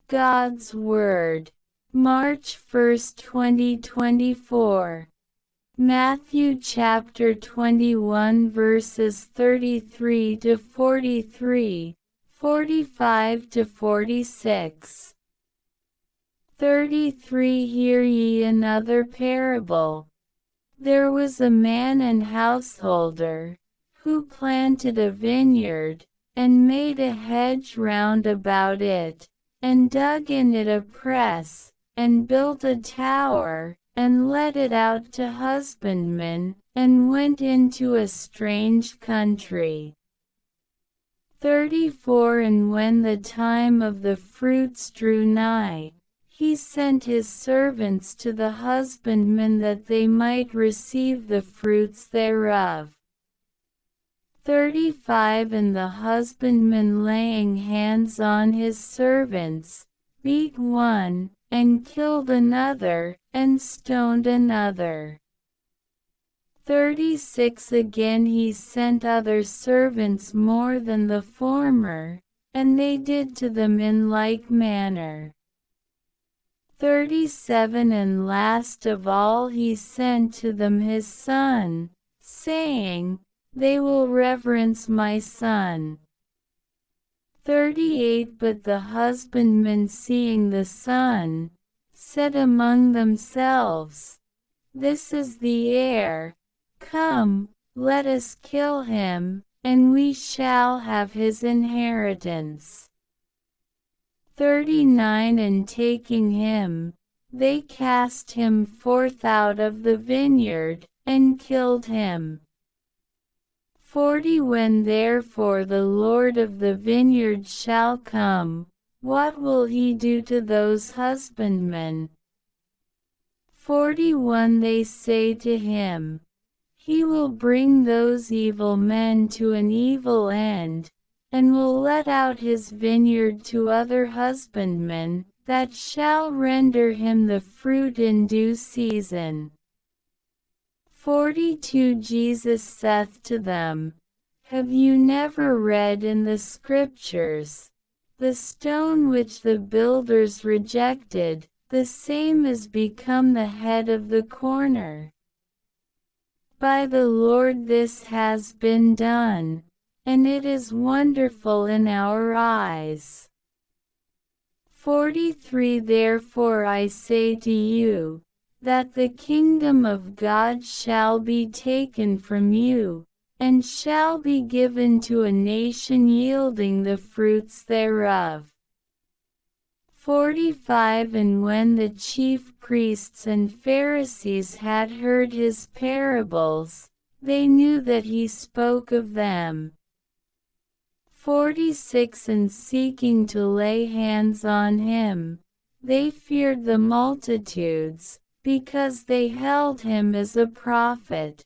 God's Word. March 1, 2024. Matthew chapter 21 verses 33 to 43, 45 to 46. 33 Hear ye another parable. There was a man and householder, who planted a vineyard, and made a hedge round about it, and dug in it a press, and built a tower, and let it out to husbandmen, and went into a strange country. 34 And when the time of the fruits drew nigh, he sent his servants to the husbandmen that they might receive the fruits thereof. 35 And the husbandman, laying hands on his servants, beat one, and killed another, and stoned another. 36 Again he sent other servants more than the former, and they did to them in like manner. 37 And last of all he sent to them his son, saying, They will reverence my son. 38 But the husbandmen, seeing the son, said among themselves, This is the heir. Come, let us kill him, and we shall have his inheritance. 39 And taking him, they cast him forth out of the vineyard, and killed him. 40 When therefore the Lord of the vineyard shall come, what will he do to those husbandmen? 41 They say to him, He will bring those evil men to an evil end, and will let out his vineyard to other husbandmen, that shall render him the fruit in due season. 42 Jesus saith to them, Have you never read in the Scriptures, The stone which the builders rejected, the same is become the head of the corner? By the Lord this has been done, and it is wonderful in our eyes. 43 Therefore I say to you, that the kingdom of God shall be taken from you, and shall be given to a nation yielding the fruits thereof. 45 And when the chief priests and Pharisees had heard his parables, they knew that he spoke of them. 46 And seeking to lay hands on him, they feared the multitudes, because they held him as a prophet.